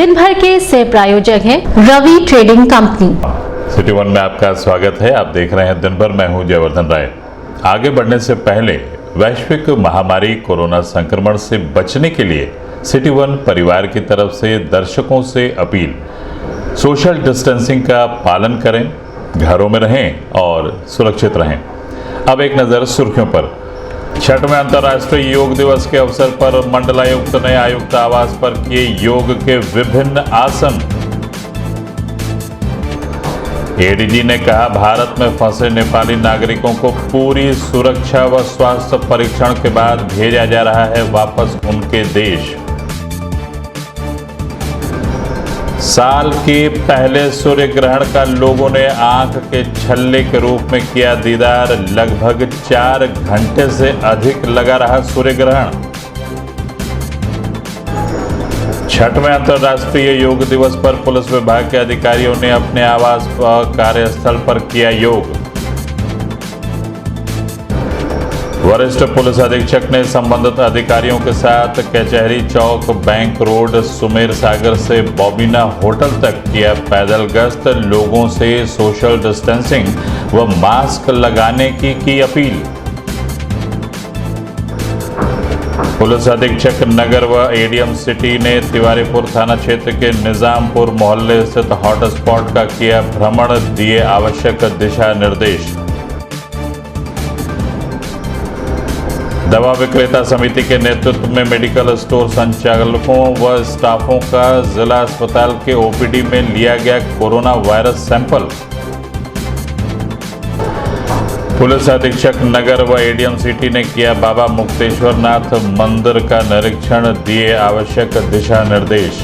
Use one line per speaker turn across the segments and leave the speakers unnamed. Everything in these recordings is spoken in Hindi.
दिन भर के सह प्रायोजक हैं Ravi trading company.
City one में आपका स्वागत है। आप देख रहे हैं दिन भर। मैं हूं जयवर्धन राय। आगे बढ़ने से पहले वैश्विक महामारी कोरोना संक्रमण से बचने के लिए सिटी वन परिवार की तरफ से दर्शकों से अपील, सोशल डिस्टेंसिंग का पालन करें, घरों में रहें और सुरक्षित रहें। अब एक नज़र सुर्खियों पर। 6वें अंतर्राष्ट्रीय योग दिवस के अवसर पर मंडलायुक्त ने आयुक्त आवास पर किए योग के विभिन्न आसन। एडीजी ने कहा, भारत में फंसे नेपाली नागरिकों को पूरी सुरक्षा व स्वास्थ्य परीक्षण के बाद भेजा जा रहा है वापस उनके देश। साल के पहले सूर्य ग्रहण का लोगों ने आंख के छल्ले के रूप में किया दीदार। लगभग 4 घंटे से अधिक लगा रहा सूर्य ग्रहण। 6वें अंतर्राष्ट्रीय योग दिवस पर पुलिस विभाग के अधिकारियों ने अपने आवास कार्यस्थल पर किया योग। वरिष्ठ पुलिस अधीक्षक ने संबंधित अधिकारियों के साथ कचहरी चौक, बैंक रोड, सुमेर सागर से बॉबिना होटल तक किया पैदल गश्त। लोगों से सोशल डिस्टेंसिंग व मास्क लगाने की अपील। पुलिस अधीक्षक नगर व एडीएम सिटी ने तिवारीपुर थाना क्षेत्र के निजामपुर मोहल्ले स्थित हॉटस्पॉट का किया भ्रमण, दिए आवश्यक दिशा निर्देश। दवा विक्रेता समिति के नेतृत्व में मेडिकल स्टोर संचालकों व स्टाफों का जिला अस्पताल के ओपीडी में लिया गया कोरोना वायरस सैंपल। पुलिस अधीक्षक नगर व एडीएम सिटी ने किया बाबा मुक्तेश्वर नाथ मंदिर का निरीक्षण, दिए आवश्यक दिशा निर्देश।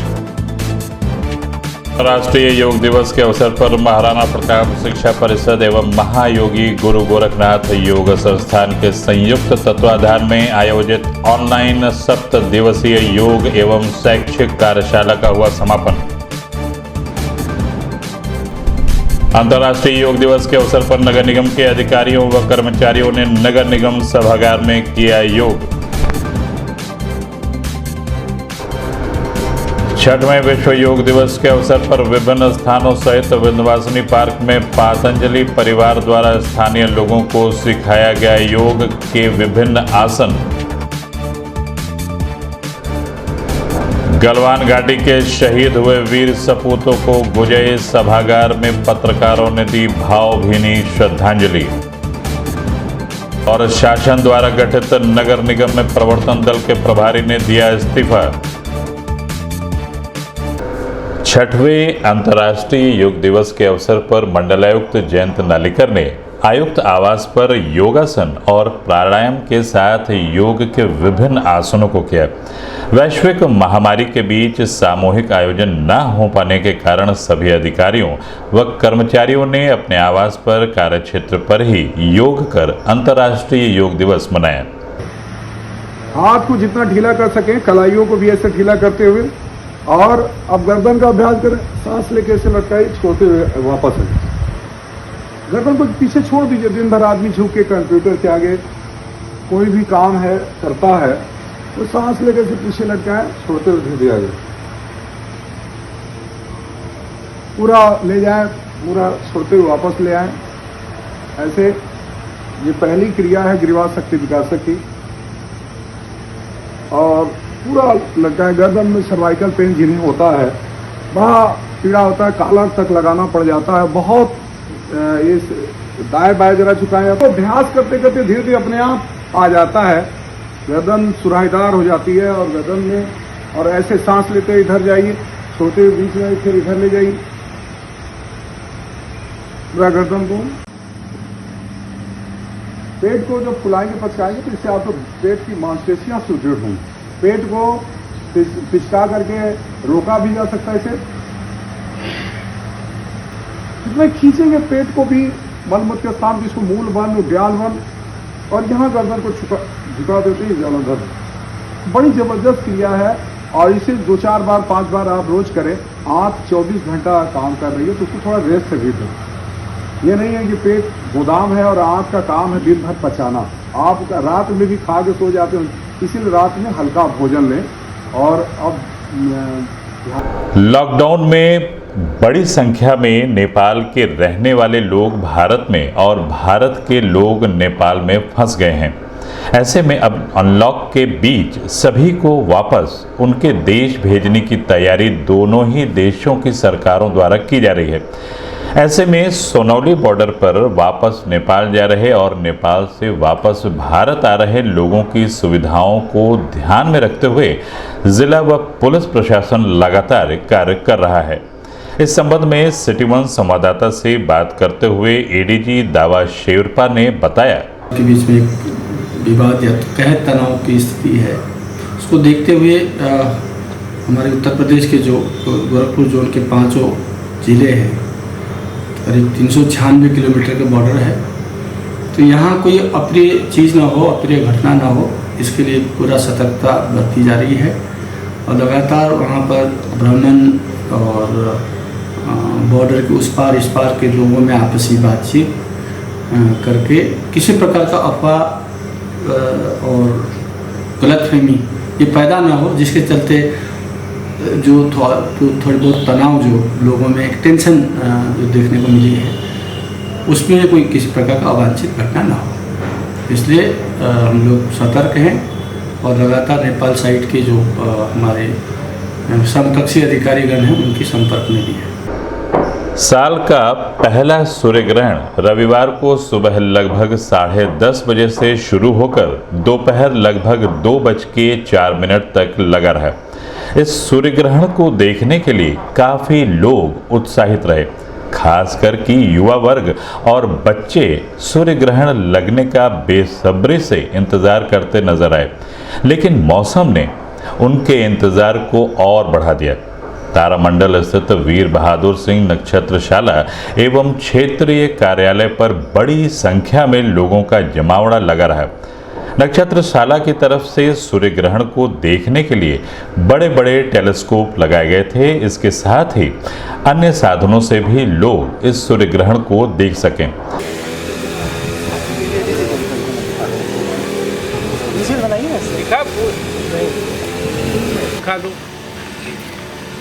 राष्ट्रीय योग दिवस के अवसर पर महाराणा प्रताप शिक्षा परिषद एवं महायोगी गुरु गोरखनाथ योग संस्थान के संयुक्त तत्वाधान में आयोजित ऑनलाइन 7 दिवसीय योग एवं शैक्षिक कार्यशाला का हुआ समापन। अंतर्राष्ट्रीय योग दिवस के अवसर पर नगर निगम के अधिकारियों व कर्मचारियों ने नगर निगम सभागार में किया योग। 6वें विश्व योग दिवस के अवसर पर विभिन्न स्थानों सहित विंध्यवासिनी पार्क में पतंजलि परिवार द्वारा स्थानीय लोगों को सिखाया गया योग के विभिन्न आसन। गलवान घाटी के शहीद हुए वीर सपूतों को गुजई सभागार में पत्रकारों ने दी भावभीनी श्रद्धांजलि। और शासन द्वारा गठित नगर निगम में प्रवर्तन दल के प्रभारी ने दिया इस्तीफा। 6वें अंतर्राष्ट्रीय योग दिवस के अवसर पर मंडलायुक्त जयंत नालिकर ने आयुक्त आवास पर योगासन और प्राणायाम के साथ योग के विभिन्न आसनों को किया। वैश्विक महामारी के बीच सामूहिक आयोजन न हो पाने के कारण सभी अधिकारियों व कर्मचारियों ने अपने आवास पर कार्यक्षेत्र पर ही योग कर अंतर्राष्ट्रीय योग दिवस मनाया।
हाथ को जितना ढीला कर सकें, कलाइयों को भी ऐसे ढीला करते हुए, और अब गर्दन का अभ्यास करें। सांस लेके ऐसे लटकाइए, छोड़ते हुए वापस आइए। गर्दन को पीछे छोड़ दीजिए। दिन भर आदमी झुक के कंप्यूटर के आगे कोई भी काम है करता है, तो सांस लेके से पीछे लटकाएं, छोड़ते हुए धीरे आइए। पूरा ले जाए, पूरा छोड़ते हुए वापस ले आए। ऐसे ये पहली क्रिया है ग्रीवा शक्ति विकासक की। और पूरा लटकाएं। गर्दन में सर्वाइकल पेन जिन्हें होता है, बड़ा पीड़ा होता है, कॉलर तक लगाना पड़ जाता है, बहुत ये दाएं बाएं जरा झुकाएं। तो अभ्यास करते करते धीरे धीरे अपने आप आ जाता है, गर्दन सुराहीदार हो जाती है। और गर्दन में, और ऐसे सांस लेते इधर जाइए, छोड़ते हुए बीच में, फिर इधर ले जाइए पूरा गर्दन को। पेट को जब फुलाएंगे पचकाएंगे तो इससे आपको पेट की मांसपेशियां सुदृढ़ होंगी। पेट को पिचका करके रोका भी जा सकता है। इसे जितने खींचेंगे पेट को भी मलमूत्र के स्थान, जिसको मूल वन, उद्यान वन, और यहाँ गर्दन को झुका देते हैं जलंधर। बड़ी जबरदस्त क्रिया है और इसे 2-4 बार 5 बार आप रोज करें। आंख 24 घंटा काम कर रही है तो उसको थोड़ा रेस्ट भी दो। ये नहीं है कि पेट गोदाम है और आंख का काम है दिन भर पचाना। आप रात में भी खा के सो जाते हो, इसीलिए रात में हल्का भोजन लें। और अब
लॉकडाउन में बड़ी संख्या में नेपाल के रहने वाले लोग भारत में और भारत के लोग नेपाल में फंस गए हैं। ऐसे में अब अनलॉक के बीच सभी को वापस उनके देश भेजने की तैयारी दोनों ही देशों की सरकारों द्वारा की जा रही है। ऐसे में सोनौली बॉर्डर पर वापस नेपाल जा रहे और नेपाल से वापस भारत आ रहे लोगों की सुविधाओं को ध्यान में रखते हुए जिला व पुलिस प्रशासन लगातार कार्य कर रहा है। इस संबंध में सिटी वन संवाददाता से बात करते हुए एडीजी दावा शेरपा ने बताया
के बीच में एक विवाद या कह तनाव की स्थिति है, उसको देखते हुए हमारे उत्तर प्रदेश के जो गोरखपुर जोन के 5 जिले हैं, करीब 396 किलोमीटर का बॉर्डर है, तो यहाँ कोई अप्रिय चीज़ ना हो, अप्रिय घटना ना हो, इसके लिए पूरा सतर्कता बरती जा रही है और लगातार वहाँ पर भ्रमण और बॉर्डर के उस पार इस पार के लोगों में आपसी बातचीत करके किसी प्रकार का अफवाह और गलतफहमी ये पैदा ना हो, जिसके चलते जो थोड़ी बहुत तनाव जो लोगों में एक टेंशन जो देखने को मिली है, उसमें कोई किसी प्रकार का अवांछित घटना ना हो, इसलिए हम लोग सतर्क हैं और लगातार नेपाल साइड के जो हमारे समकक्षी अधिकारीगण हैं उनके संपर्क में भी है।
साल का पहला सूर्य ग्रहण रविवार को सुबह लगभग 10:30 बजे से शुरू होकर दोपहर लगभग 2:04 तक लगा रहा। इस सूर्य ग्रहण को देखने के लिए काफी लोग उत्साहित रहे, खासकर कि युवा वर्ग और बच्चे सूर्य ग्रहण लगने का बेसब्री से इंतजार करते नजर आए, लेकिन मौसम ने उनके इंतजार को और बढ़ा दिया। तारामंडल स्थित वीर बहादुर सिंह नक्षत्रशाला एवं क्षेत्रीय कार्यालय पर बड़ी संख्या में लोगों का जमावड़ा लगा रहा। नक्षत्रशाला की तरफ से सूर्य ग्रहण को देखने के लिए बड़े बड़े टेलीस्कोप लगाए गए थे। इसके साथ ही अन्य साधनों से भी लोग इस सूर्य ग्रहण को देख सकें।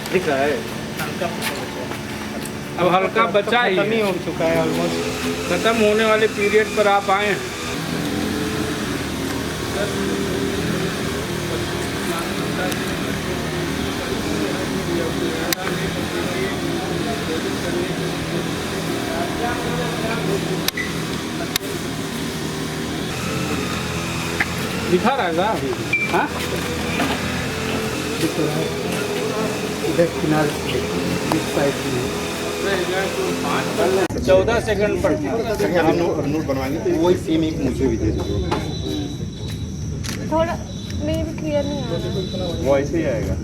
दिख रहा है, अब हल्का बचा ही नहीं हो चुका है, ऑलमोस्ट खत्म होने वाले पीरियड पर आप आए हैं। दिखा रहा है साहब? हाँ, दिख रहा है। इधर किनारे इस साइड में 14 सेकंड पर
हम नोट बनवाएंगे तो वही सेम एक मुझे भी दे दीजिए।
थोड़ा मेरे भी क्लियर नहीं आ रहा।
वो ऐसे ही आएगा।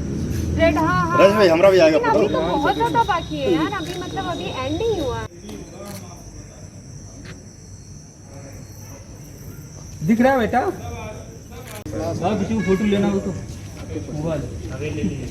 रेड हाँ
रज भाई हमारा भी आएगा
लेकिन अभी तो बहुत ज़्यादा बाकी है यार, अभी मतलब अभी एंड ही हुआ है।
दिख रहा है बेटा? साहब किसी को फोटो लेना हो तो मोबाइल अभी ले लीजिए।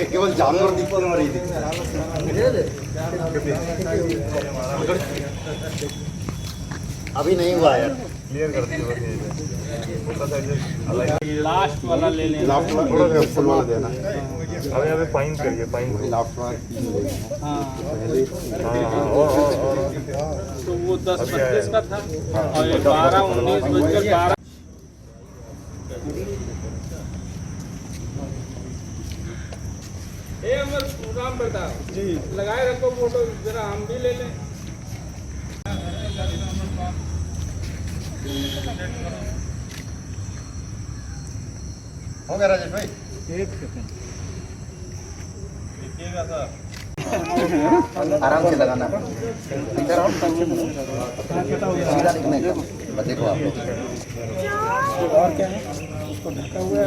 केवल जानवर दिखो ना रही अभी नहीं हुआ यार, क्लियर कर दीजिए।
लास्ट वाला ले लेना,
लास्ट वाला थोड़ा फुल वाला देना।
अभी अभी फाइन करिए, फाइन
लास्ट वाला
और तो वो 10:32 का था और 12:19 बजकर 12। अमर प्रोग्राम बता जी लगाए रखो फोटो, जरा हम भी ले लें।
हो गया राजेश भाई,
एक सेकंड
देखिएगा सर, आराम से लगाना। इधर आओ, सीधा नहीं करना, देखो आप
और क्या है उसको ढका हुआ है।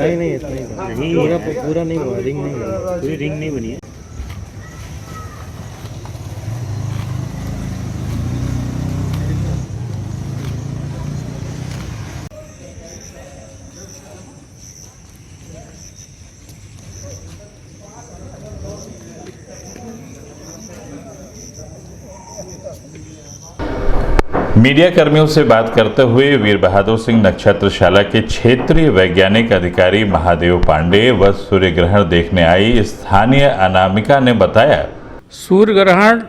नहीं इतना ही पूरा नहीं हुआ, रिंग नहीं हुआ, पूरी रिंग नहीं बनी है।
मीडिया कर्मियों से बात करते हुए वीर बहादुर सिंह नक्षत्रशाला के क्षेत्रीय वैज्ञानिक अधिकारी महादेव पांडे व सूर्य ग्रहण देखने आई स्थानीय अनामिका ने बताया,
सूर्य ग्रहण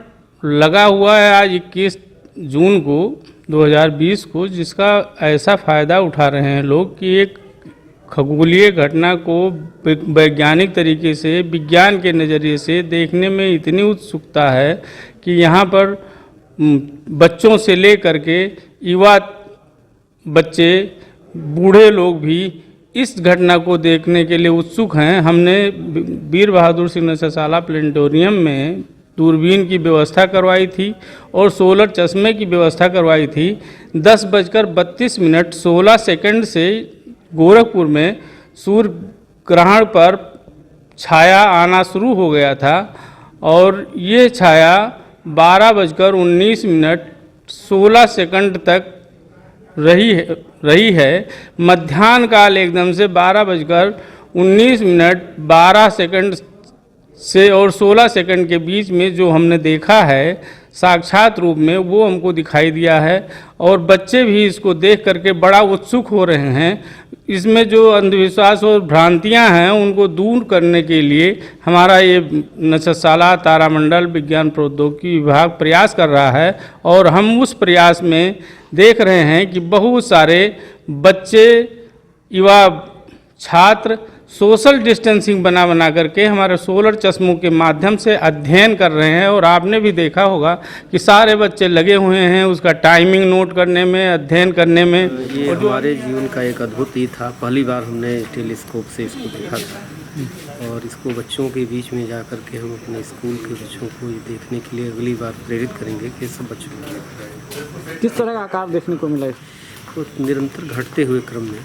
लगा हुआ है आज 21 जून को 2020 को, जिसका ऐसा फ़ायदा उठा रहे हैं लोग कि एक खगोलीय घटना को वैज्ञानिक तरीके से विज्ञान के नज़रिए से देखने में इतनी उत्सुकता है कि यहाँ पर बच्चों से ले करके युवा बच्चे बूढ़े लोग भी इस घटना को देखने के लिए उत्सुक हैं। हमने वीर बहादुर सिंह नक्षत्रशाला प्लेनेटोरियम में दूरबीन की व्यवस्था करवाई थी और सोलर चश्मे की व्यवस्था करवाई थी। 10:32 16 सेकंड से गोरखपुर में सूर्य ग्रहण पर छाया आना शुरू हो गया था और ये छाया 12:19 16 सेकंड तक रही है। मध्याह्न काल एकदम से 12:19 12 सेकंड से और 16 सेकंड के बीच में जो हमने देखा है साक्षात रूप में, वो हमको दिखाई दिया है और बच्चे भी इसको देख करके बड़ा उत्सुक हो रहे हैं। इसमें जो अंधविश्वास और भ्रांतियां हैं उनको दूर करने के लिए हमारा ये नक्षत्रशाला तारामंडल विज्ञान प्रौद्योगिकी विभाग प्रयास कर रहा है और हम उस प्रयास में देख रहे हैं कि बहुत सारे बच्चे, युवा, छात्र सोशल डिस्टेंसिंग बना करके हमारे सोलर चश्मों के माध्यम से अध्ययन कर रहे हैं। और आपने भी देखा होगा कि सारे बच्चे लगे हुए हैं उसका टाइमिंग नोट करने में, अध्ययन करने में।
ये हमारे जीवन का एक अद्भुत ही था। पहली बार हमने टेलीस्कोप से इसको देखा था और इसको बच्चों के बीच में जा कर के हम अपने स्कूल के बच्चों को ये देखने के लिए अगली बार प्रेरित करेंगे कि सब बच्चों को
किस तरह का आकार देखने को मिला,
कुछ निरंतर घटते हुए क्रम में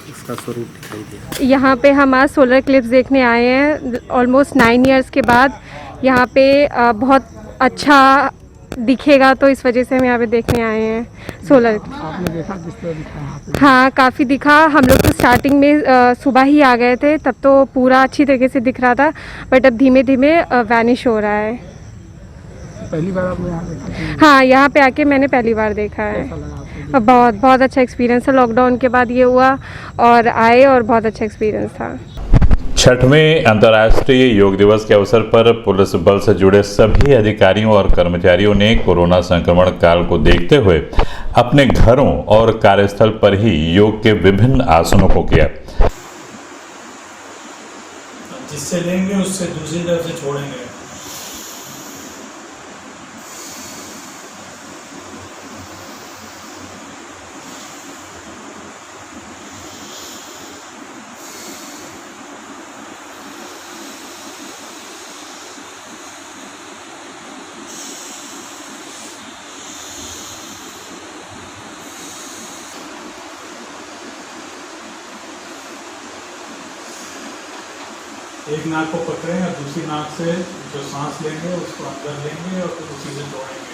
उसका स्वरूप दिखाई दिया।
यहाँ पे हम आज सोलर क्लिप्स देखने आए हैं ऑलमोस्ट 9 इयर्स के बाद। यहाँ पे बहुत अच्छा दिखेगा तो इस वजह से हम यहाँ पे देखने आए हैं सोलर।
आपने देखा किस तरह दिखा?
हाँ, काफ़ी दिखा। हम लोग तो स्टार्टिंग में सुबह ही आ गए थे, तब तो पूरा अच्छी तरीके से दिख रहा था, बट अब धीमे धीमे वैनिश हो रहा है।
पहली बार आपने यहाँ देखा?
हाँ, यहाँ पे आके मैंने पहली बार देखा है। बहुत बहुत अच्छा एक्सपीरियंस है। लॉकडाउन के बाद ये हुआ और आए और बहुत अच्छा एक्सपीरियंस था।
6वें अंतर्राष्ट्रीय योग दिवस के अवसर पर पुलिस बल से जुड़े सभी अधिकारियों और कर्मचारियों ने कोरोना संक्रमण काल को देखते हुए अपने घरों और कार्यस्थल पर ही योग के विभिन्न आसनों को किया।
जिससे लेंगे उससे दूसरी तरफ से छोड़ेंगे। एक नाक को पकड़ें और दूसरी नाक से जो सांस लेंगे उसको अंदर लेंगे और फिर उसी से छोड़ेंगे।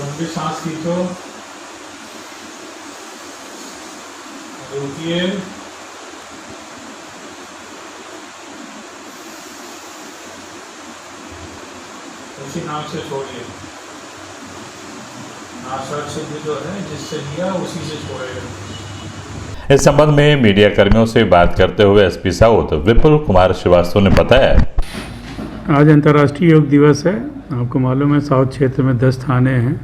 लंबी सांस खींचो, रोकिए, उसी नाक से छोड़िए। नासाक शुद्ध जो है जिससे लिया उसी से छोड़ेगा।
इस संबंध में मीडिया कर्मियों से बात करते हुए एसपी साउथ विपुल कुमार श्रीवास्तव ने बताया,
आज अंतर्राष्ट्रीय योग दिवस है। आपको मालूम है साउथ क्षेत्र में 10 थाने हैं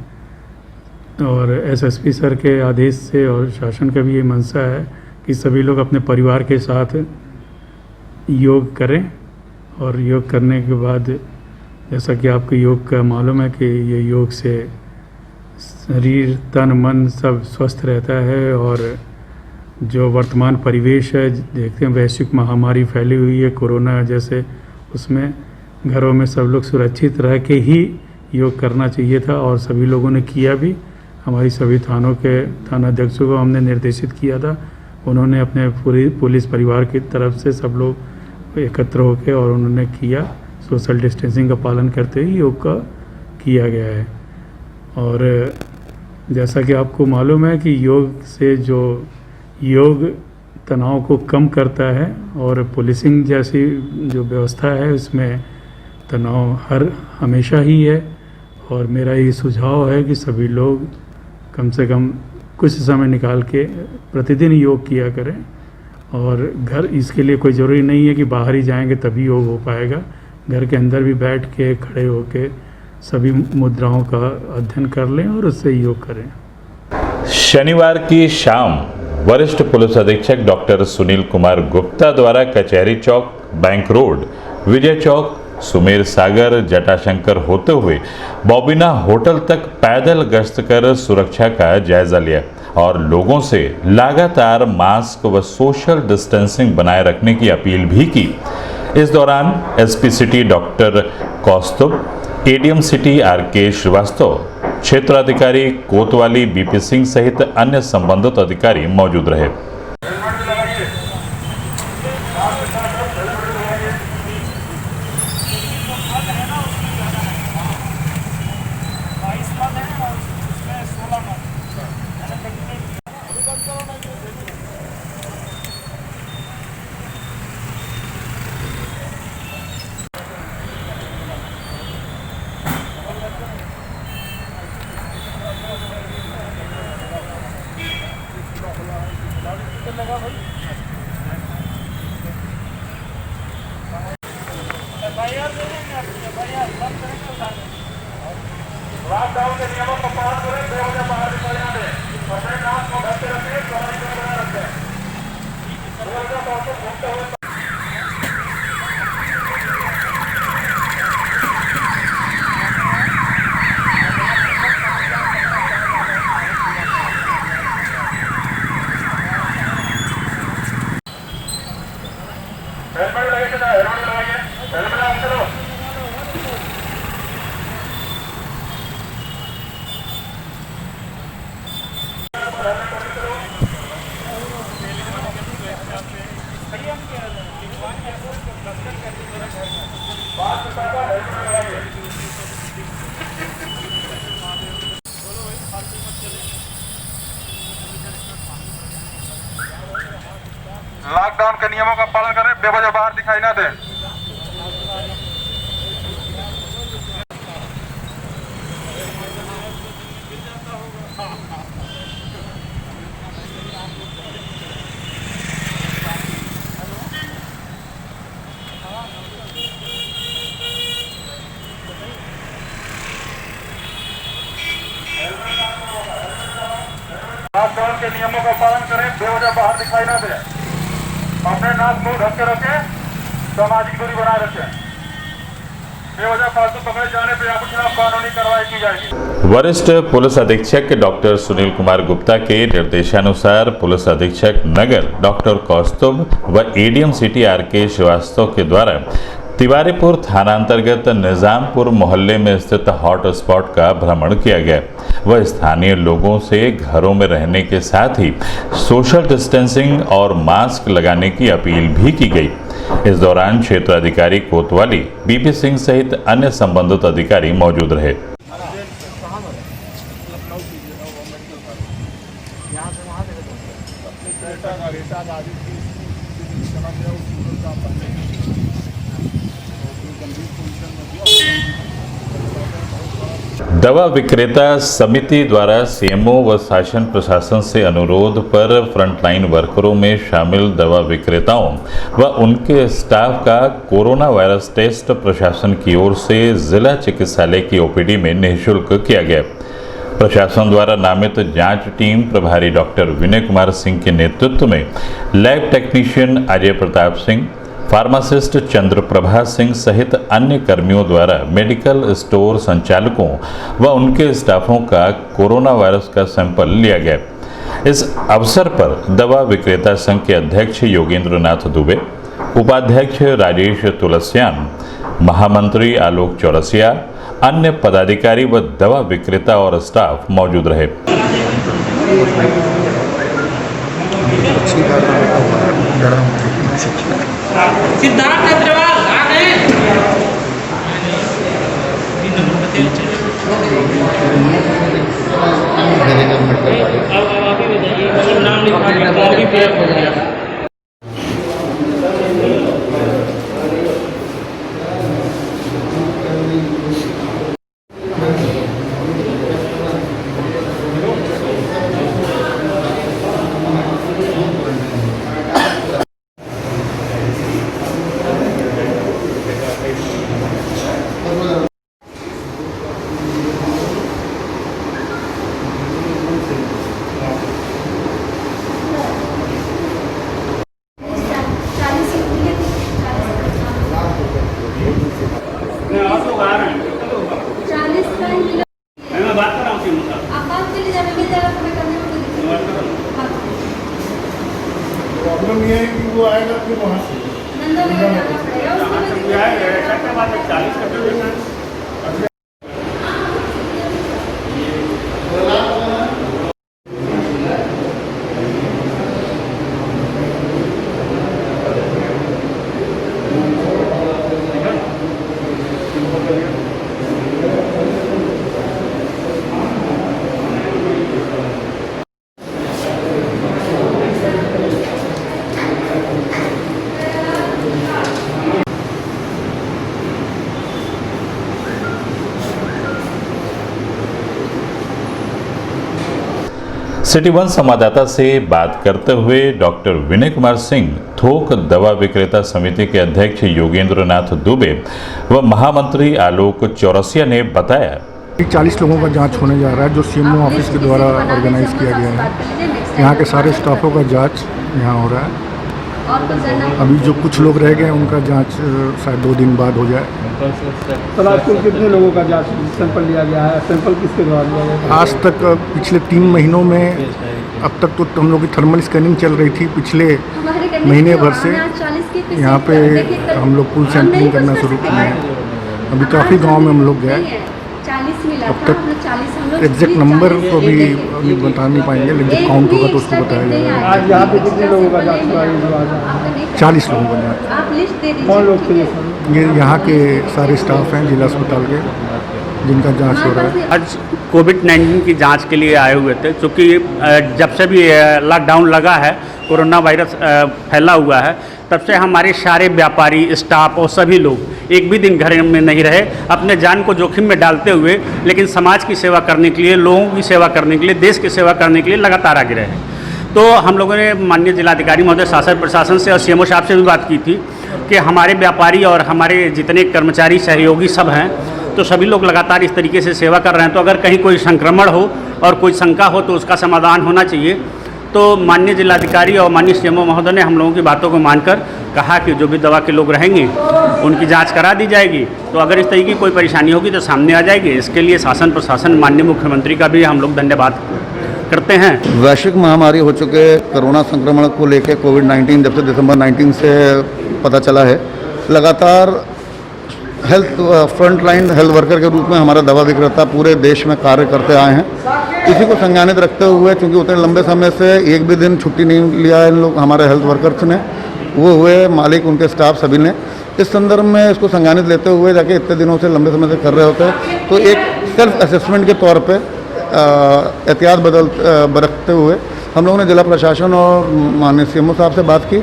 और एसएसपी सर के आदेश से और शासन का भी ये मंशा है कि सभी लोग अपने परिवार के साथ योग करें और योग करने के बाद जैसा कि आपको योग का मालूम है कि ये योग से शरीर तन मन सब स्वस्थ रहता है। और जो वर्तमान परिवेश है, देखते हैं वैश्विक महामारी फैली हुई है कोरोना जैसे, उसमें घरों में सब लोग सुरक्षित रह के ही योग करना चाहिए था और सभी लोगों ने किया भी। हमारी सभी थानों के थानाध्यक्षों को हमने निर्देशित किया था, उन्होंने अपने पूरी पुलिस परिवार की तरफ से सब लोग एकत्र होकर और उन्होंने किया, सोशल डिस्टेंसिंग का पालन करते हुए योग का किया गया है। और जैसा कि आपको मालूम है कि योग से योग तनाव को कम करता है और पुलिसिंग जैसी जो व्यवस्था है उसमें तनाव हमेशा ही है। और मेरा ये सुझाव है कि सभी लोग कम से कम कुछ समय निकाल के प्रतिदिन योग किया करें। और इसके लिए कोई ज़रूरी नहीं है कि बाहर ही जाएंगे तभी योग हो पाएगा, घर के अंदर भी बैठ के खड़े होके सभी मुद्राओं का अध्ययन कर लें और उससे योग करें।
शनिवार की शाम वरिष्ठ पुलिस अधीक्षक डॉक्टर सुनील कुमार गुप्ता द्वारा कचहरी चौक, बैंक रोड, विजय चौक, सुमेर सागर, जटाशंकर होते हुए बॉबिना होटल तक पैदल गश्त कर सुरक्षा का जायजा लिया और लोगों से लगातार मास्क व सोशल डिस्टेंसिंग बनाए रखने की अपील भी की। इस दौरान एसपी सिटी डॉक्टर कौस्तुभ, एडीएम सिटी आरके श्रीवास्तव, क्षेत्राधिकारी कोतवाली बीपी सिंह सहित अन्य संबंधित अधिकारी मौजूद रहे। लॉकडाउन के नियमों का पालन करें, 2 बजे बाहर निकल जाते हैं, अपने नाम को घर पे रखें, सामाजिक दूरी बनाए रखें। घूमते हुए हेलमेट लगाइए, हेलमेट लगा चलो। लॉकडाउन के नियमों का पालन करें, बेवजह बाहर दिखाई ना दें। लॉकडाउन के नियमों का पालन करें, बेवजह बाहर दिखाई ना दें, अपने नाक मुंह ढक के रखें, सामाजिक दूरी बनाए रखें। बेवजह फालतू पकड़े जाने पर आपके खिलाफ कानूनी कार्रवाई की जाएगी। वरिष्ठ पुलिस अधीक्षक डॉक्टर सुनील कुमार गुप्ता के निर्देशानुसार पुलिस अधीक्षक नगर डॉक्टर कौस्तुभ व एडीएम सिटी आरके श्रीवास्तव के द्वारा तिवारीपुर थाना अंतर्गत निजामपुर मोहल्ले में स्थित हॉट स्पॉट का भ्रमण किया गया व स्थानीय लोगों से घरों में रहने के साथ ही सोशल डिस्टेंसिंग और मास्क लगाने की अपील भी की गई। इस दौरान क्षेत्राधिकारी कोतवाली बीपी सिंह सहित अन्य संबंधित अधिकारी मौजूद रहे। दवा विक्रेता समिति द्वारा सीएमओ व शासन प्रशासन से अनुरोध पर फ्रंटलाइन वर्करों में शामिल दवा विक्रेताओं व उनके स्टाफ का कोरोना वायरस टेस्ट प्रशासन की ओर से जिला चिकित्सालय की ओपीडी में निःशुल्क किया गया। प्रशासन द्वारा नामित जांच टीम प्रभारी डॉक्टर विनय कुमार सिंह के नेतृत्व में lab technician Ajay Pratap Singh, pharmacist Chandraprabha Singh सहित अन्य कर्मियों द्वारा मेडिकल स्टोर संचालकों व उनके स्टाफों का कोरोना वायरस का सैंपल लिया गया। इस अवसर पर दवा विक्रेता संघ के अध्यक्ष योगेंद्र नाथ दुबे, उपाध्यक्ष राजेश तुलसियान, महामंत्री आलोक चौरसिया, अन्य पदाधिकारी व दवा विक्रेता और स्टाफ मौजूद रहे।
प्रॉब्लम ये है कि वो आएगा फिर वहाँ से
सिटी वन संवाददाता से बात करते हुए डॉक्टर विनय कुमार सिंह, थोक दवा विक्रेता समिति के अध्यक्ष योगेंद्र नाथ दुबे व महामंत्री आलोक चौरसिया ने बताया
40 लोगों का जांच होने जा रहा है जो सीएमओ ऑफिस के द्वारा ऑर्गेनाइज किया गया है। यहाँ के सारे स्टाफों का जांच यहाँ हो रहा है। अभी जो कुछ लोग रह गए उनका जांच शायद 2 दिन बाद हो जाए।
सर आज कुल कितने लोगों का जांच सैंपल लिया गया है? सैंपल किसके द्वारा लिया गया?
आज तक पिछले 3 महीनों में अब तक तो हम लोग की थर्मल स्कैनिंग चल रही थी। पिछले महीने भर से यहाँ पे हम लोग कुल सैंपलिंग करना शुरू किए हैं। अभी काफ़ी गांव में हम लोग गए। अब तक एग्जैक्ट नंबर तो अभी बता नहीं पाएंगे, लेकिन जब काउंट होगा तो उसको बताया जाएगा।
आज यहाँ पे कितने लोगों का जांच हुआ है?
40 लोगों का जांच।
कौन लोग थे?
ये यहाँ के सारे स्टाफ हैं जिला अस्पताल के, जिनका जांच हो रहा है।
आज कोविड-19 की जांच के लिए आए हुए थे, क्योंकि जब से भी लॉकडाउन लगा है, कोरोना वायरस फैला हुआ है, तब से हमारे सारे व्यापारी, स्टाफ और सभी लोग एक भी दिन घर में नहीं रहे, अपने जान को जोखिम में डालते हुए, लेकिन समाज की सेवा करने के लिए, लोगों की सेवा करने के लिए, देश की सेवा करने के लिए लगातार आगे रहे। तो हम लोगों ने माननीय जिलाधिकारी महोदय, शासन प्रशासन से और सीएमओ साहब से भी बात की थी कि हमारे व्यापारी और हमारे जितने कर्मचारी, सहयोगी सब हैं, तो सभी लोग लगातार इस तरीके से सेवा कर रहे हैं। तो अगर कहीं कोई संक्रमण हो और कोई शंका हो तो उसका समाधान होना चाहिए। तो माननीय जिलाधिकारी और माननीय सीएमओ महोदय ने हम लोगों की बातों को मानकर कहा कि जो भी दवा के लोग रहेंगे उनकी जांच करा दी जाएगी। तो अगर इस तरीके की कोई परेशानी होगी तो सामने आ जाएगी। इसके लिए शासन प्रशासन, माननीय मुख्यमंत्री का भी हम लोग धन्यवाद करते हैं।
वैश्विक महामारी हो चुके कोरोना संक्रमण को लेकर कोविड-19 जब से दिसंबर 19 से पता चला है, लगातार फ्रंट लाइन हेल्थ वर्कर के रूप में हमारा दवा विक्रेता पूरे देश में कार्य करते आए हैं। इसी को संज्ञानित रखते हुए, क्योंकि उतने लंबे समय से एक भी दिन छुट्टी नहीं लिया है इन लोग हमारे हेल्थ वर्कर्स ने, वो हुए मालिक, उनके स्टाफ सभी ने। इस संदर्भ में इसको संज्ञानित लेते हुए, जाके इतने दिनों से लंबे समय से कर रहे होते हैं, तो एक सेल्फ असेसमेंट के तौर पे एहतियात बरतते हुए हम लोगों ने जिला प्रशासन और माननीय सीएमओ साहब से बात की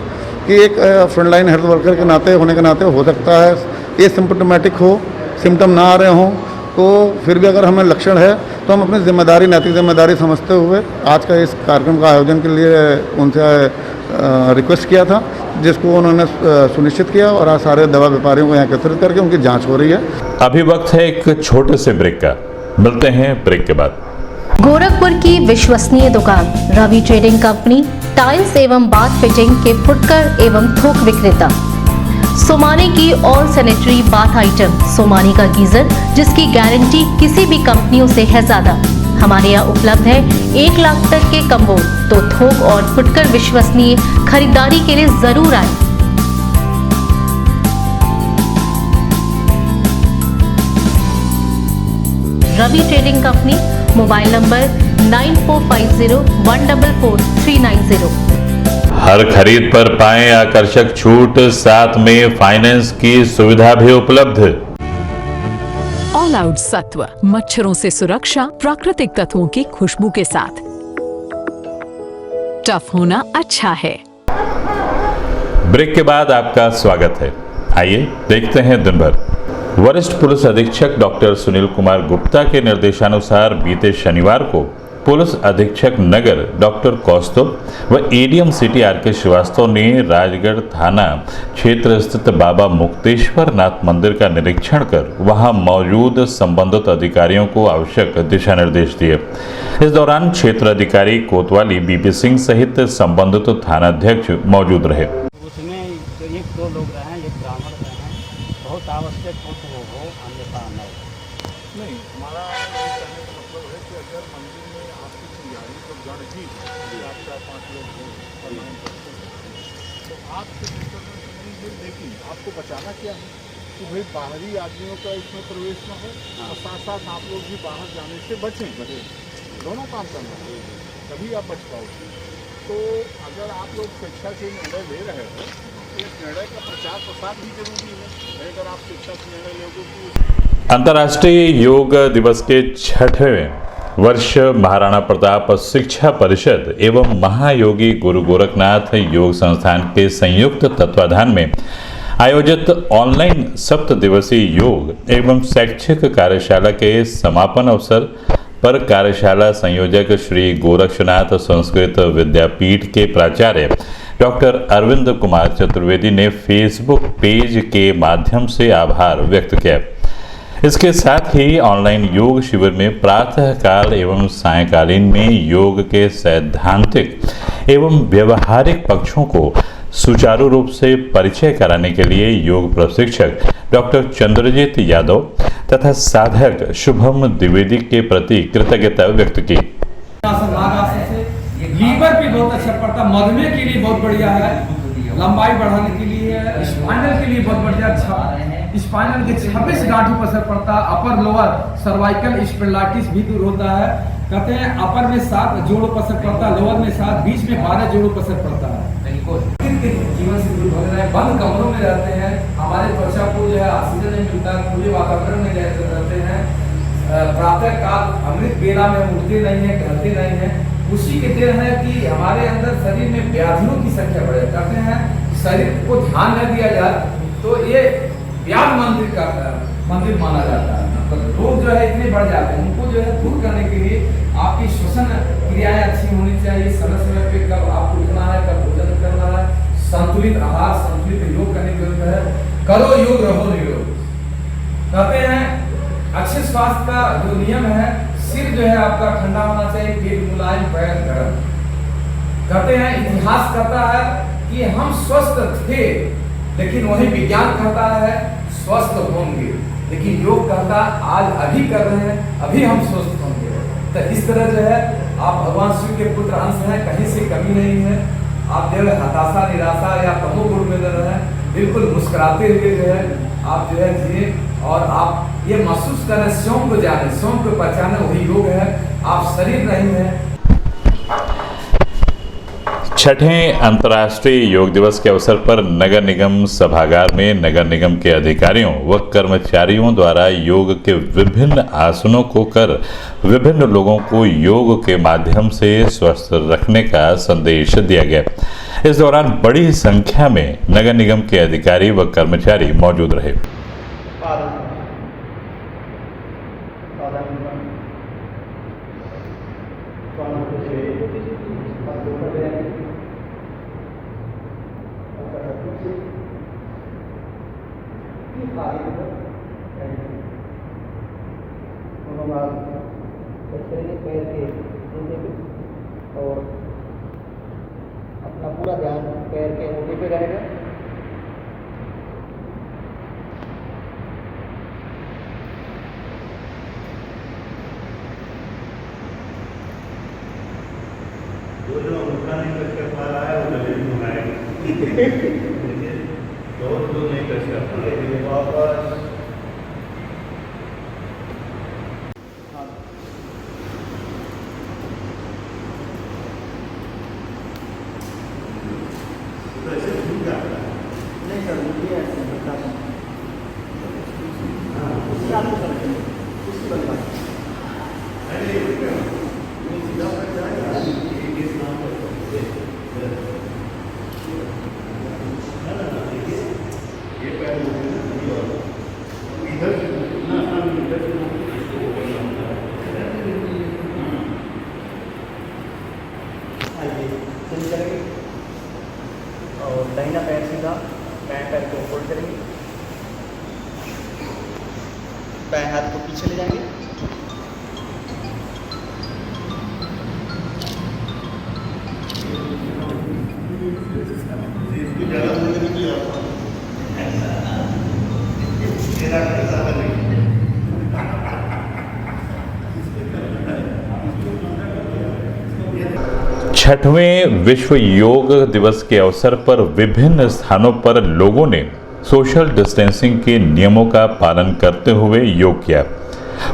कि एक फ्रंटलाइन हेल्थ वर्कर के नाते होने के नाते हो सकता है एसिम्प्टोमेटिक हो, सिम्टम ना आ रहे हों, तो फिर भी अगर हमें लक्षण है तो हम अपनी जिम्मेदारी, नैतिक जिम्मेदारी समझते हुए आज का इस कार्यक्रम का आयोजन के लिए उनसे रिक्वेस्ट किया था, जिसको उन्होंने सुनिश्चित किया और आज सारे दवा व्यापारियों को यहाँ एकत्रित करके उनकी जांच हो रही है।
अभी वक्त है एक छोटे से ब्रेक का, मिलते हैं ब्रेक के बाद।
गोरखपुर की विश्वसनीय दुकान रवि ट्रेडिंग कंपनी, टाइल्स एवं बाथ फिटिंग के फुटकर एवं थोक विक्रेता। सोमानी की all sanitary bath item, Somani का गीजर जिसकी गारंटी किसी भी कंपनियों से है ज्यादा। हमारे यहाँ उपलब्ध है 1 लाख तक के कम्बो। तो थोक और फुटकर विश्वसनीय खरीदारी के लिए जरूर आए। Ravi trading company, mobile number 9450144390।
हर खरीद पर पाएं आकर्षक छूट, साथ में फाइनेंस की सुविधा भी उपलब्ध।
ऑल आउट सत्व, मच्छरों से सुरक्षा प्राकृतिक तत्वों की खुशबू के साथ। टफ होना अच्छा है।
ब्रेक के बाद आपका स्वागत है। आइए देखते हैं दिन भर। वरिष्ठ पुलिस अधीक्षक डॉक्टर सुनील कुमार गुप्ता के निर्देशानुसार बीते शनिवार को पुलिस अधीक्षक नगर डॉक्टर कौस्तुभ व एडीएम सिटी आर.के. श्रीवास्तव ने राजगढ़ थाना क्षेत्र स्थित बाबा मुक्तेश्वर नाथ मंदिर का निरीक्षण कर वहां मौजूद संबंधित अधिकारियों को आवश्यक दिशा निर्देश दिए। इस दौरान क्षेत्र अधिकारी कोतवाली बीपी सिंह सहित संबंधित थानाध्यक्ष मौजूद रहे।
उसमें 1-2 लोग रहे, एक ब्राह्मण रहे, बहुत आवश्यक हो तो वो अन्यथा नहीं। हमारा कहने का मतलब है कि अगर मंदिर में आपकी तैयारी तो गण ही आप 4-5 लोग हो तो आपसे नहीं, लेकिन आपको बचाना क्या है कि भाई बाहरी आदमियों का इसमें प्रवेश न हो और साथ साथ आप लोग भी बाहर जाने से बचें। दोनों काम करना है, तभी आप बच पाओगे। तो अगर आप लोग शिक्षा से निर्णय ले रहे हो तो इस निर्णय का प्रचार प्रसार भी जरूरी है। अगर आप शिक्षा से निर्णय लोगे तो
अंतर्राष्ट्रीय योग दिवस के 6वें वर्ष महाराणा प्रताप शिक्षा परिषद एवं महायोगी गुरु गोरखनाथ योग संस्थान के संयुक्त तत्वाधान में आयोजित ऑनलाइन 7 दिवसीय योग एवं शैक्षिक कार्यशाला के समापन अवसर पर कार्यशाला संयोजक श्री गोरक्षनाथ संस्कृत विद्यापीठ के प्राचार्य डॉक्टर अरविंद कुमार चतुर्वेदी ने फेसबुक पेज के माध्यम से आभार व्यक्त किया। इसके साथ ही ऑनलाइन योग शिविर में प्रातःकाल एवं सायंकालीन में योग के सैद्धांतिक एवं व्यवहारिक पक्षों को सुचारू रूप से परिचय कराने के लिए योग प्रशिक्षक डॉक्टर चंद्रजीत यादव तथा साधक शुभम द्विवेदी के प्रति कृतज्ञता व्यक्त की।
लीवर भी बहुत अच्छा पड़ता, मधुमेह के लिए बहुत बढ़िया है, लंबाई बढ़ाने के लिए, स्पाइनल के लिए बहुत बढ़िया। अच्छा, स्पाइनल के 26 गांठों पर असर पड़ता है। अपर लोअर सर्वाइकल स्पेंडिलाइटिस भी दूर होता है। कहते हैं अपर में 7 जोड़ों पर असर पड़ता है, लोअर में 7, बीच में 12 जोड़ों पर असर पड़ता है। जीवन से दूर हो रहे हैं, बंद कमरों में रहते हैं, हमारे त्वचा को जो है ऑक्सीजन नहीं मिलता, खुले वातावरण में रहते हैं। प्रातः काल अमृत बेला में उठते नहीं है, टहलते नहीं है। उसी के देर है कि हमारे अंदर शरीर में व्याधियों की संख्या बढ़े। कहते हैं शरीर को ध्यान न दिया जाए तो ये व्याध मंदिर माना जाता है। तो लोग जो है इतने बढ़ जाते हैं, उनको जो है दूर करने के लिए आपकी श्वसन क्रियाएं अच्छी होनी चाहिए। समय समय पे कब आपको उठना है, कब भोजन करना है, संतुलित आहार, संतुलित योग करने की जरूरत है। करो योग रहो निरोग। कहते हैं अच्छे स्वास्थ्य का जो नियम है, सिर जो है आपका ठंडा होना चाहिए, पेट मुलायम, पैर गर्म। कहते हैं इतिहास कहता है कि हम स्वस्थ थे, लेकिन वही विज्ञान कहता है स्वस्थ होंगे, लेकिन योग कहता आज अभी कर रहे हैं, अभी हम स्वस्थ होंगे। तो इस तरह जो है आप भगवान शिव के पुत्र अंश हैं, कहीं से कमी नहीं है। आप जो है हताशा, निराशा या तमोगुण में न रहें, बिल्कुल मुस्कुराते हुए जो है आप जो है जिए और आप ये महसूस करें, स्वयं को जाने, स्वयं को पहचाने, वही योग है। आप शरीर नहीं है।
6वें अंतर्राष्ट्रीय योग दिवस के अवसर पर नगर निगम सभागार में नगर निगम के अधिकारियों व कर्मचारियों द्वारा योग के विभिन्न आसनों को कर विभिन्न लोगों को योग के माध्यम से स्वस्थ रखने का संदेश दिया गया। इस दौरान बड़ी संख्या में नगर निगम के अधिकारी व कर्मचारी मौजूद रहे।
और अपना पूरा ध्यान पैर के अंगूठे पे रहेगा।
और दाहिना पैर सीधा, बाएं पैर को फोल्ड करेंगे, बाएं हाथ को पीछे ले जाएंगे,
छठवें विश्व योग दिवस के अवसर पर विभिन्न स्थानों पर लोगों ने सोशल डिस्टेंसिंग के नियमों का पालन करते हुए योग किया।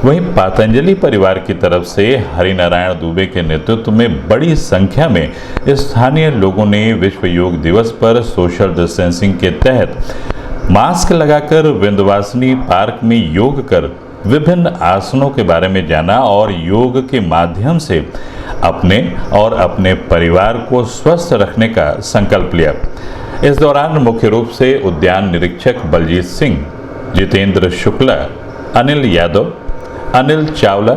वहीं पतंजलि परिवार की तरफ से हरिनारायण दुबे के नेतृत्व में बड़ी संख्या में स्थानीय लोगों ने विश्व योग दिवस पर सोशल डिस्टेंसिंग के तहत मास्क लगाकर विंध्यवासिनी पार्क में योग कर विभिन्न आसनों के बारे में जाना और योग के माध्यम से अपने और अपने परिवार को स्वस्थ रखने का संकल्प लिया। इस दौरान मुख्य रूप से उद्यान निरीक्षक बलजीत सिंह, जितेंद्र शुक्ला, अनिल यादव, अनिल चावला,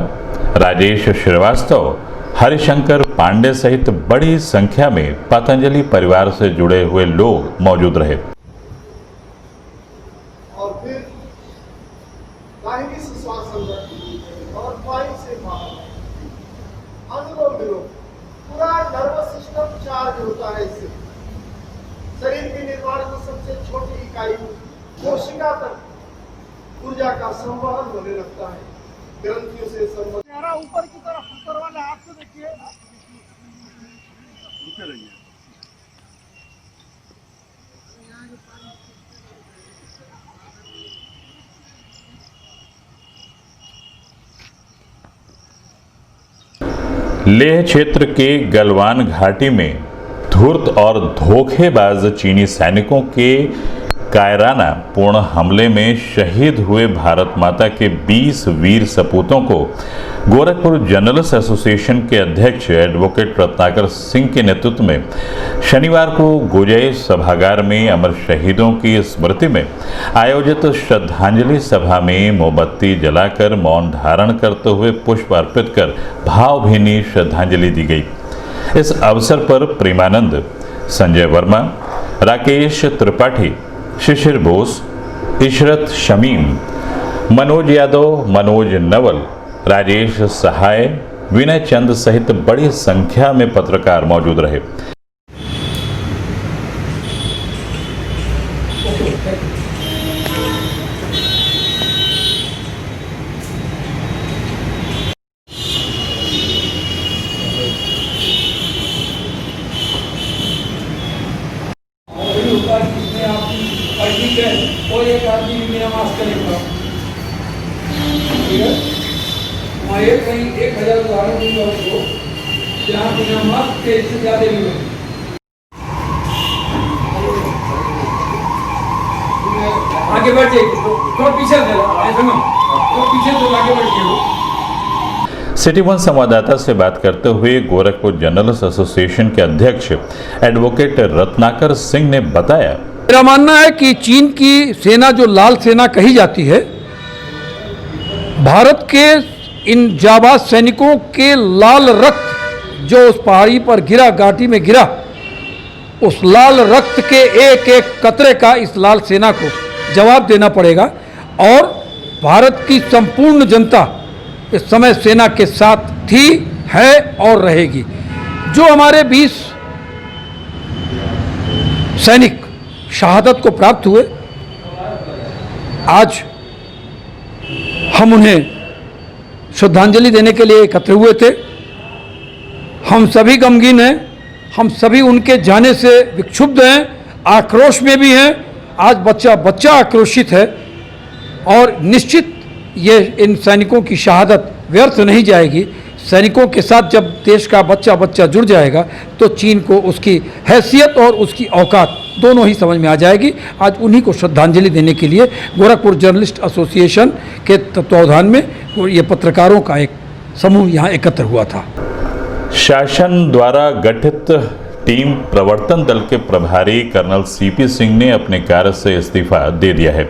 राजेश श्रीवास्तव, हरिशंकर पांडे सहित बड़ी संख्या में पतंजलि परिवार से जुड़े हुए लोग मौजूद रहे।
और फिर दाहिनी से श्वास अंदर और बाईं से बाहर, अनुलोम विलोम, पूरा नर्वस सिस्टम चार्ज होता है इससे। शरीर के निर्माण की सबसे छोटी इकाई कोशिका तक ऊर्जा का संवहन होने लगता है। ग्रंथियों से संबंध ऊपर की तरफ, ऊपर वाले हाथ से देखिए, रुके रहिए।
लेह क्षेत्र के गलवान घाटी में धूर्त और धोखेबाज चीनी सैनिकों के कायराना पूर्ण हमले में शहीद हुए भारत माता के 20 वीर सपूतों को गोरखपुर जर्नलिस्ट एसोसिएशन के अध्यक्ष एडवोकेट रत्नाकर सिंह के नेतृत्व में शनिवार को गोजई सभागार में अमर शहीदों की स्मृति में आयोजित श्रद्धांजलि सभा में मोमबत्ती जलाकर मौन धारण करते हुए पुष्प अर्पित कर भावभीनी श्रद्धांजलि दी गई। इस अवसर पर प्रेमानंद, संजय वर्मा, राकेश त्रिपाठी, शिशिर बोस, इशरत शमीम, मनोज यादव, मनोज नवल, राजेश सहाय, विनय चंद सहित बड़ी संख्या में पत्रकार मौजूद रहे।
और एक आदमी बिना मास्क करेगा, ठीक है। मैं एक कहीं 1000 उदाहरण दूंगा उसको, जहाँ बिना मास्क के इससे ज्यादा भी हुए। आगे बढ़ जाइए, थोड़ा पीछे तो आगे बढ़ जाइए।
सिटी वन संवाददाता से बात करते हुए गोरखपुर जर्नलिस्ट एसोसिएशन के अध्यक्ष एडवोकेट रत्नाकर सिंह ने बताया,
मेरा मानना है कि चीन की सेना जो लाल सेना कही जाती है, भारत के इन जाबाज सैनिकों के लाल रक्त जो उस पहाड़ी पर गिरा, घाटी में गिरा, उस लाल रक्त के एक एक कतरे का इस लाल सेना को जवाब देना पड़ेगा। और भारत की संपूर्ण जनता इस समय सेना के साथ थी, है और रहेगी। जो हमारे 20 सैनिक शहादत को प्राप्त हुए, आज हम उन्हें श्रद्धांजलि देने के लिए एकत्र हुए थे। हम सभी गमगीन हैं हम सभी उनके जाने से विक्षुब्ध हैं, आक्रोश में भी हैं। आज बच्चा आक्रोशित है और निश्चित ये इन सैनिकों की शहादत व्यर्थ नहीं जाएगी। सैनिकों के साथ जब देश का बच्चा जुड़ जाएगा तो चीन को उसकी हैसियत और उसकी औकात दोनों ही समझ में आ जाएगी। आज उन्हीं को श्रद्धांजलि देने के लिए गोरखपुर जर्नलिस्ट एसोसिएशन के तत्वावधान में ये पत्रकारों का एक समूह यहाँ एकत्र हुआ था।
शासन द्वारा गठित टीम प्रवर्तन दल के प्रभारी कर्नल सीपी सिंह ने अपने कार्य से इस्तीफा दे दिया है।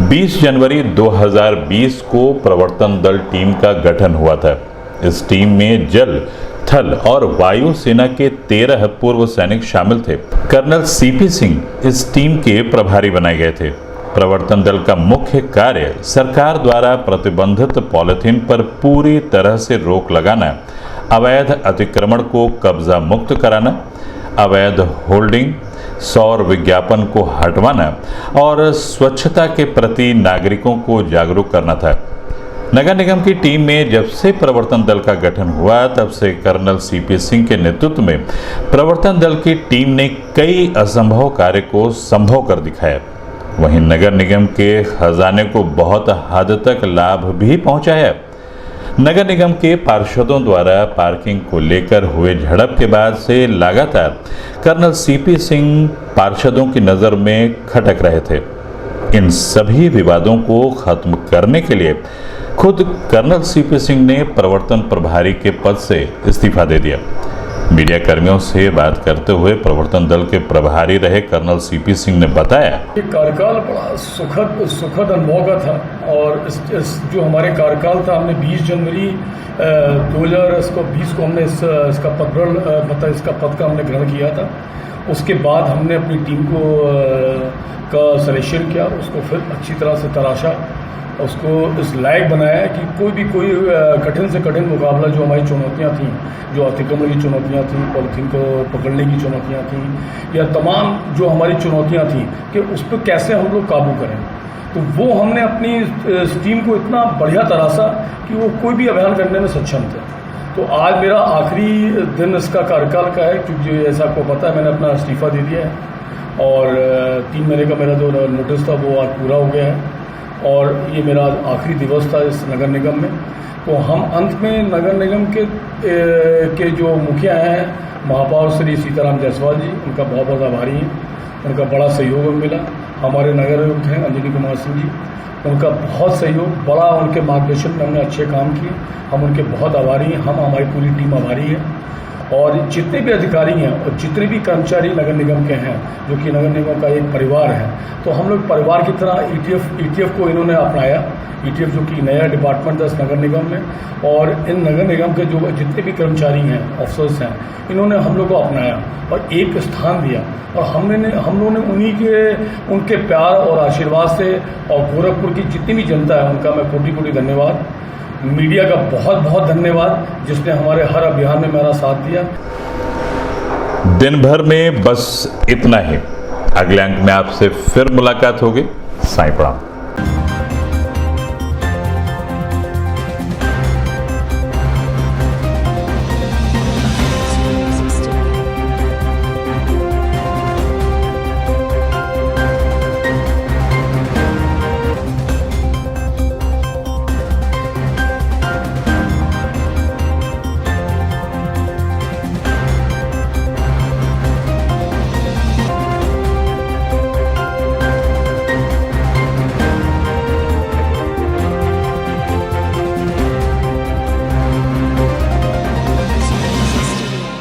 20 जनवरी 2020 को प्रवर्तन दल टीम का गठन हुआ था। इस टीम में जल, थल और वायु सेना के 13 पूर्व सैनिक शामिल थे। कर्नल सीपी सिंह इस टीम के प्रभारी बनाए गए थे। प्रवर्तन दल का मुख्य कार्य सरकार द्वारा प्रतिबंधित पॉलिथीन पर पूरी तरह से रोक लगाना, अवैध अतिक्रमण को कब्जा मुक्त कराना, अवैध होल्डिंग, सौर विज्ञापन को हटवाना और स्वच्छता के प्रति नागरिकों को जागरूक करना था। नगर निगम की टीम में जब से प्रवर्तन दल का गठन हुआ तब से कर्नल सीपी सिंह के नेतृत्व में प्रवर्तन दल की टीम ने कई असंभव कार्य को संभव कर दिखाया। वहीं नगर निगम के खजाने को बहुत हद तक लाभ भी पहुंचाया। नगर निगम के पार्षदों द्वारा पार्किंग को लेकर हुए झड़प के बाद से लगातार कर्नल सीपी सिंह पार्षदों की नज़र में खटक रहे थे। इन सभी विवादों को खत्म करने के लिए खुद कर्नल सीपी सिंह ने प्रवर्तन प्रभारी के पद से इस्तीफा दे दिया। मीडिया कर्मियों से बात करते हुए प्रवर्तन दल के प्रभारी रहे कर्नल सीपी सिंह ने बताया,
ये कार्यकाल बड़ा सुखद अनुभव का था और इस जो हमारे कार्यकाल था, हमने 20 जनवरी 2020 को हमने इसका पद का हमने ग्रहण किया था। उसके बाद हमने अपनी टीम का सिलेक्शन किया, उसको फिर अच्छी तरह से तराशा, उसको इस लायक बनाया कि कोई कठिन से कठिन मुकाबला जो हमारी चुनौतियां थीं, जो अतिक्रमण की चुनौतियां थीं, पॉलिथीन को पकड़ने की चुनौतियां थीं, या तमाम जो हमारी चुनौतियां थीं कि उस पर कैसे हम लोग काबू करें, तो वो हमने अपनी इस टीम को इतना बढ़िया तराशा कि वो कोई भी अभियान करने में सक्षम थे। तो आज मेरा आखिरी दिन इसका कार्यकाल का है, क्योंकि जैसा आपको पता है मैंने अपना इस्तीफा दे दिया है और 3 महीने का मेरा जो नोटिस था वो आज पूरा हो गया है और ये मेरा आखिरी दिवस था इस नगर निगम में। तो हम अंत में नगर निगम के जो मुखिया हैं महापौर श्री सीताराम जायसवाल जी, उनका बहुत बहुत आभारी हैं। उनका बड़ा सहयोग मिला। हमारे नगर आयुक्त हैं अंजनी कुमार सिंह जी, उनका बहुत सहयोग, बड़ा उनके मार्गदर्शन में हमने अच्छे काम किए। हम उनके बहुत आभारी हैं, हमारी पूरी टीम आभारी है। और जितने भी अधिकारी हैं और जितने भी कर्मचारी नगर निगम के हैं, जो कि नगर निगम का एक परिवार है, तो हम लोग परिवार की तरह ईटीएफ को इन्होंने अपनाया। ईटीएफ जो कि नया डिपार्टमेंट है इस नगर निगम में, और इन नगर निगम के जो जितने भी कर्मचारी हैं, ऑफिसर्स हैं, इन्होंने हम लोग को अपनाया और एक स्थान दिया। और हम लोगों ने उनके प्यार और आशीर्वाद से, और गोरखपुर की जितनी भी जनता है उनका मैं कोटि कोटि धन्यवाद। मीडिया का बहुत बहुत धन्यवाद जिसने हमारे हर अभियान में मेरा साथ दिया।
दिन भर में बस इतना ही। अगले अंक में आपसे फिर मुलाकात होगी। साईं प्रणाम।